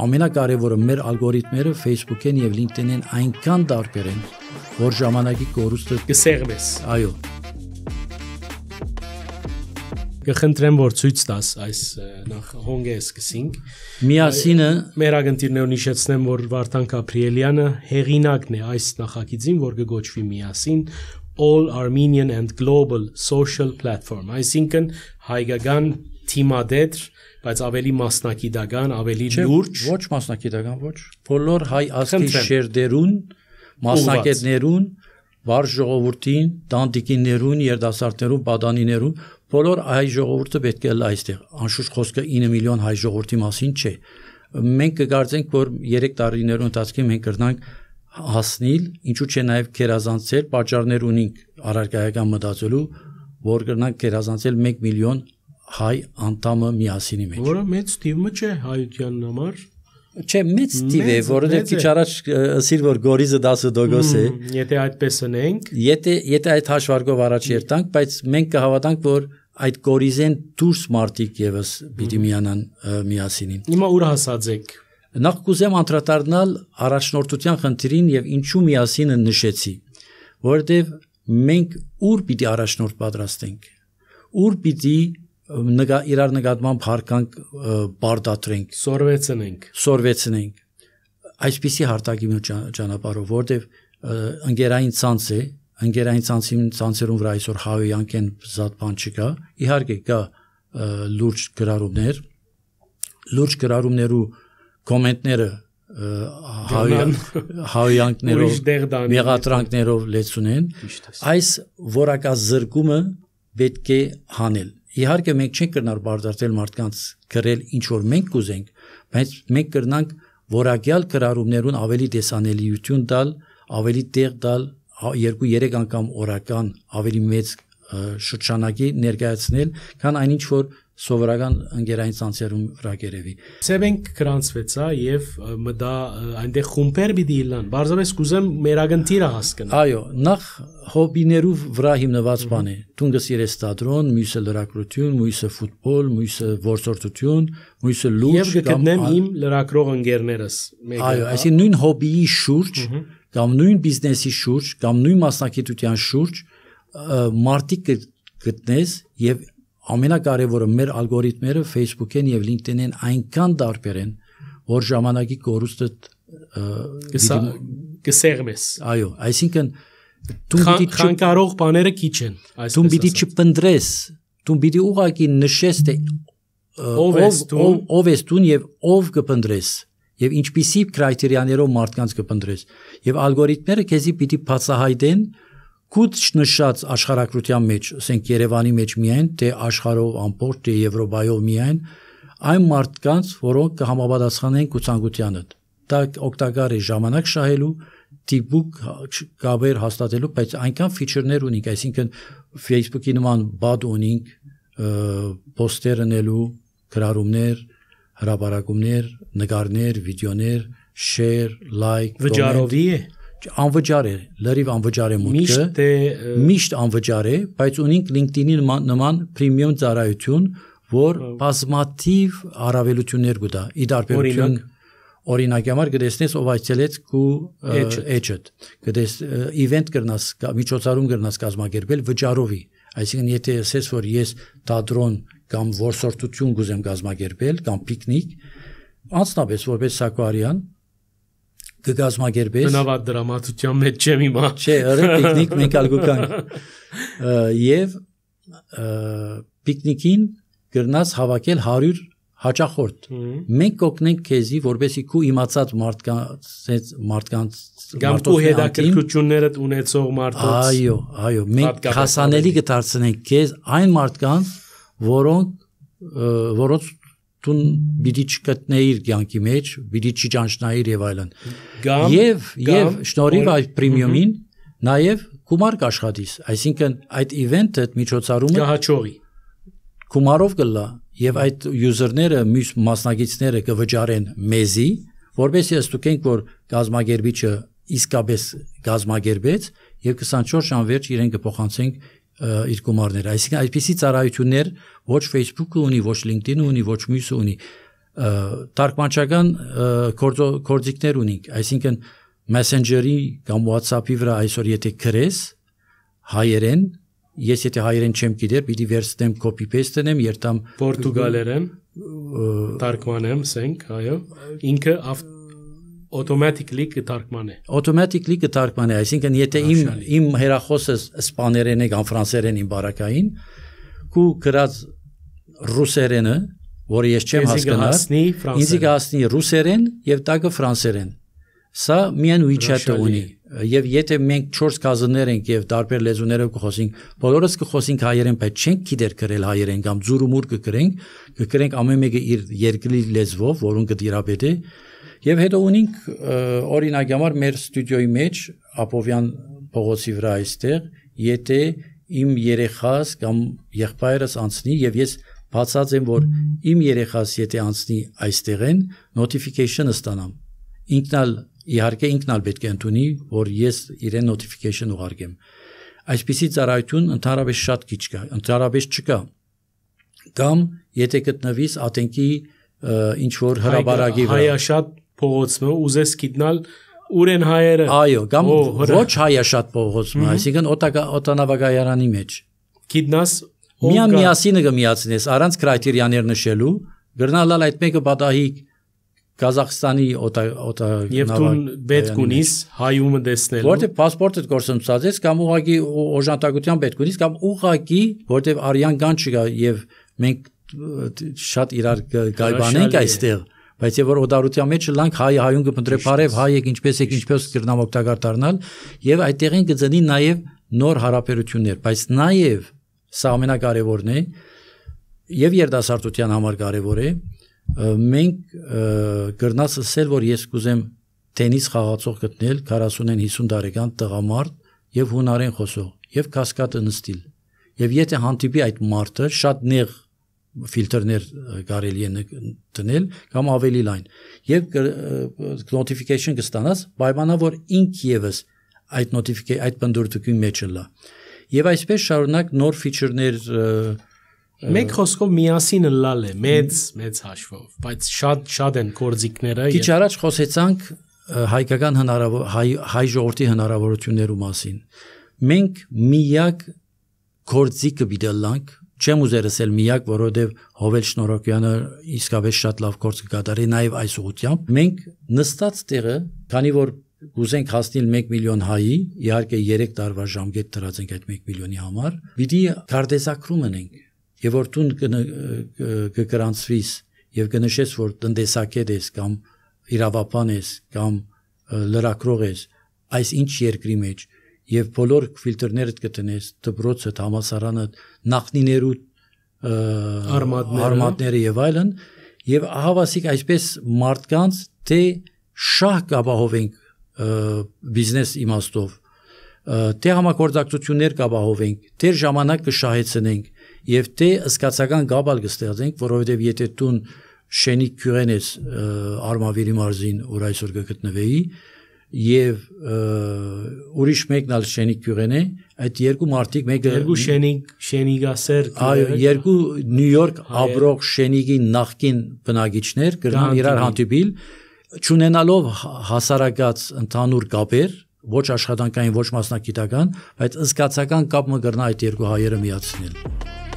ամենակարևորը մեր ալգորիթմերը Facebook-ին եւ LinkedIn-ին այնքան տարբեր են, որ ժամանակի կորուստը կսեղմես։ Այո։ Կխնդրեմ, որ ցույց տաս այս նախ հոնգը սկսենք։ Միասինը մեր ագնտիրներուն հիշեցնեմ, որ Վարդան Գաբրիելյանը հեղինակն է այս նախագծին, որ կգոչվի Միասին All Armenian and Global Social Platform, այսինքն հայկական թիմադետ, բայց ավելի մասնակիտական, ավելի լուրջ, ոչ մասնակիտական, ոչ, բոլոր հայ ազգի շերտերուն, մասնակիցներուն, վար ժողովրդին, տանտիկիներուն, երիտասարդներուն, պատանիներուն, բոլոր հայ ժողովուրդը պետք է լա այստեղ։ Անշուշտ խոսքը 9 միլիոն հայ ժողովրդի մասին չէ։ Մենք կգործենք, որ 3 տարիներու ընթացքում մենք կրնանք հասնել, ինչու՞ չէ նաև քերազանցել, պատճառներ ունենք առարկայական մտածելու, որ կրնանք քերազանցել 1 միլիոն հայ անդամը Միասինի մեջ։ Որը մեծ թիվը չէ հայության համար։ Չէ, մեծ թիվ է, որովհետև քիչ առաջ ասիր, որ գորիզը 10% է։ Եթե այդպես ունենք, եթե այդ հաշվարկով առաջ երտանք, բայց մենք կհավատանք, որ այդ գորիզեն դուրս մարտիկ եւս պիտի միանան Միասինին։ Հիմա ուր հասած եք։ Նախ կուզեմ անդրադառնալ առաջնորդության խնդրին եւ ինչու Միասինը նշեցի, որովհետեւ մենք ուր պիտի առաջնորդ պատրաստենք, ուր պիտի իրար նկատմամբ հարկանք բարդատրենք, սորվեցնենք, այսպիսի հարտակի ճանապարհով, որտեվ ընկերային ցանց է, ընկերային ցանցերուն վրա այսօր հավյանք են զատ բան չկա, իհարկե կա լուրջ գրառումներու կոմենտները հավյանքներով, մեղադրանքներով լեցուն են, այս որակազրկումը պետք է հանել։ Իհարկե մենք չենք կրնար բարդարել մարդկանց գրել ինչ որ մենք կուզենք, բայց մենք կրնանք որակյալ գրառումներուն ավելի տեսանելիություն տալ, ավելի տեղ տալ, 2-3 անգամ օրական ավելի մեծ շրջանակի ներկայացնել, քան այնինչ որ սովորական ընկերային ցանցերում վրա գերեվի։ Սեբենք գրանցվեցա եւ մտա այնտեղ խումբեր պիտի իլան։ Բարձրապես կուզեմ մեր ագնտիրը հասկանալ։ Այո, նախ հոբիներու վրա հիմնված բան է։ Դու գսիրես թատրոն, մյուսը լրագրություն, մյուսը ֆուտբոլ, մյուսը որսորդություն, մյուսը լուրջ եւ կգտնեմ իմ լրագրող ընկերներս։ Այո, այսինքն նույն հոբիի շուրջ կամ նույն բիզնեսի շուրջ կամ նույն մասնակցության շուրջ մարտիկ գտնես եւ ամենակարևորը մեր ալգորիթմերը Facebook-ին եւ LinkedIn-ին այնքան տարբեր են, որ ժամանակի կորուստը կսեղմես։ Այո, այսինքն դու պիտի խանգարող բաները քիչ են, դու պիտի չփնտրես, դու պիտի ուղղակի նշես թե ով ես դու եւ ով կփնտրես եւ ինչպիսի կրիտերիաներով մարդկանց կփնտրես եւ ալգորիթմերը քեզի պիտի բացահայտեն Կուտ նշած աշխարհակրթության մեջ, ասենք Երևանի մեջ միայն, թե աշխարհով ամբողջ թե Եվրոպայով միայն, այն մարդկանց, որոնք կհամապատասխանեն ցանկությանը։ Դա օգտակար է ժամանակ շահելու, դիպուկ կապեր հաստատելու, բայց այնքան ֆիչերներ ունենք, այսինքն Facebook-ի նման բադ ունենք, պոստեր անելու, գրառումներ, հրապարակումներ, նկարներ, վիդեոներ, share, like, վճարովի է անվճար է, լրիվ անվճար է մուտքը, միշտ անվճար է, բայց ունենք LinkedIn-ի նման պրեմիում ծառայություն, որ բազմաթիվ առավելություններ կտա։ Ի տարբերություն օրինակ համար կտեսնես ով այցելեց քու edge-դ, կտես event կրնաս, միջոցառում կրնաս կազմակերպել վճարովի, այսինքն եթե ասես որ ես թատրոն կամ որսորդություն կուզեմ կազմակերպել կամ պիկնիկ, անցնաբես որպես Սակարյան կգազմագերբես բնավատ դրամատուրգիան մեջ չեմ իմա չէ պիկնիկ մենք ալգուկանք եւ պիկնիկին գրնաս հավաքել 100 հաճախորդ մենք կօգնենք քեզի որովհետեւ քու իմացած մարդկանց կամ քու հետաքրքրություններդ ունեցող մարդոց այո մենք հասանելի կդարձնենք քեզ այն մարդկանց որոնց տուն բիդի չկտնեիր կյանքի մեջ, բիդի չճանչնայիր եւ այլն։ Եվ շնորհիվ այդ պրեմիումին նաեւ գումար կաշխատիս, այսինքն այդ իվենտը միջոցառումը կհաճողի։ Գումարով կլա եւ այդ յուզերները, մյուս մասնակիցները կվճարեն մեզի, որովհետեւ ստուգենք որ գազագերբիչը իսկապես գազագերբեց եւ 24 ժամ վերջ իրեն կփոխանցենք իր գումարները, այսինքն այսպիսի ծառայություններ ոչ Facebook-ը ունի, ոչ LinkedIn-ը ունի, ոչ մյուսը ունի։ Թարգմանչական գործիքներ ունենք, այսինքն Messenger-ի կամ WhatsApp-ի վրա այսօր եթե գրես հայերեն, ես եթե հայերեն չեմ գիտեր, պիտի վերցնեմ copy paste անեմ, երթամ Պորտուգալերեն թարգմանեմ, ասենք, այո, ինքը automatically կթարգմանե։ Automatically կթարգմանե, այսինքն եթե իմ հեռախոսս իսպաներեն է կամ ֆրանսերեն իմ բարակային, ու գրած ռուսերենը, որը ես չեմ հասկանում, ինձ կհասնի ռուսերեն եւ տակը ֆրանսերեն։ Սա միայն WeChat-ը ունի, եւ եթե մենք 4 կազներ ենք եւ տարբեր լեզուներով կխոսենք, բոլորս կխոսենք հայերեն, բայց չենք գիտեր գրել հայերեն կամ զուրումուր կգրենք ամեն մեկը իր երկրի լեզվով, որոնք կդիրապետի, եւ հետո ունենք օրինակ համար մեր ստուդիոյի մեջ Ապովյան փողոցի վրա այստեղ, եթե իմ երեխաս կամ եղբայրս անցնի եւ ես բացած եմ, որ իմ երեխաս եթե անցնի այստեղեն, notification-ը ստանամ։ Ինքնալ իհարկե ինքնալ պետք է ընդունի, որ ես իրեն notification ուղարկեմ։ Այսպիսի ծառայություն ընդհանրապես շատ քիչ կա, ընդհանրապես չկա։ Կամ եթե գտնվիս ատենքի ինչ որ հրաբարակի վրա։ Հայաշատ փողոցը ուզես գիտնալ ուր են հայերը։ Այո, կամ ոչ հայաշատ փողոցը, այսինքն օտանավակայարանի մեջ։ Գիտնաս միասինը կմիացնես առանց կրիտերիաներ նշելու, գրնալալ այդ մեկը պատահի Kazakhstani Եվ դու պետք ունիս հայումը տեսնելու։ Որտեղ паспортը գործընծած կամ ուղղակի օժանդակության պետք ունիս կամ ուղղակի որտեղ արյան կան չկա եւ մենք շատ իրար գայբանենք այստեղ, բայց եւ որ օդարության մեջ լանք հայուն կփնտրե բարև հայ եք ինչպես կրնամ օգտակար դառնալ եւ այդտեղին կծնի նաեւ նոր հարաբերություններ, բայց նաեւ սա ամենակարևորն է եւ երիտասարդության համար կարևոր է մենք գրնաս ասել որ ես կուզեմ տենիս խաղացող գտնել 40-ին 50 տարեկան տղամարդ եւ հունարեն խոսող եւ կասկադը նստիլ եւ եթե հանդիպի այդ մարդը շատ նեղ ֆիլտրներ կարելի է դնել կամ ավելի լայն եւ notification կստանաս պայմանով որ ինք եւս այդ notification այդ բնդուրդուկի մեջ լա եւ այսպես շարունակ նոր ֆիչերներ Մեկ խոսքով միասին լալ է, մեծ հաշվով, բայց շատ են գործիքները։ Քիչ առաջ խոսեցանք հայկական հայ ժողովրդի հնարավորություններու մասին։ Մենք միակ գործիքը բիդելանք, չեմ ուզեր ասել միակ, որովհետև Հովել Շնորհոկյանը իսկապես շատ լավ գործ կկատարի նաև այս ուղղությամբ։ Մենք նստած տեղը, քանի որ ուզենք հասնել 1 միլիոն հայի, իհարկե 3 տարվա ժամկետ դրած ենք այդ 1 միլիոնի համար, պիտի կարդեսակրում ենք Եվ որ դու կգրանցվիս եւ կնշես որ տնտեսակետ ես կամ իրավապան ես կամ լրագրող ես այս ինչ երկրի մեջ եւ բոլոր ֆիլտրները կտնես դպրոցը համասարանը նախնիներու արմատները եւ այլն եւ ահավասիկ այսպես մարդկանց թե շահ կապահովենք բիզնես իմաստով թե համագործակցություններ կապահովենք թե ժամանակ կշահեցնենք Եվ թե սկացական գաբալ կստեղծենք, որովհետև եթե դու շենիկ քյուրեն ես Արմավիրի մարզին, որ այսօր կգտնվեի, եւ ուրիշ մեկն ալ շենիկ քյուրեն է, այդ երկու մարդիկ մեկը երկու շենիգասեր այո, երկու Նյու Յորք ապրող շենիգի նախկին բնակիչներ կրնան իրար հանդիպիլ, չունենալով հասարակած ընդհանուր կապեր, ոչ աշխատանքային, ոչ մասնագիտական, բայց զգացական կապը կրնա այդ երկու հայերը միացնել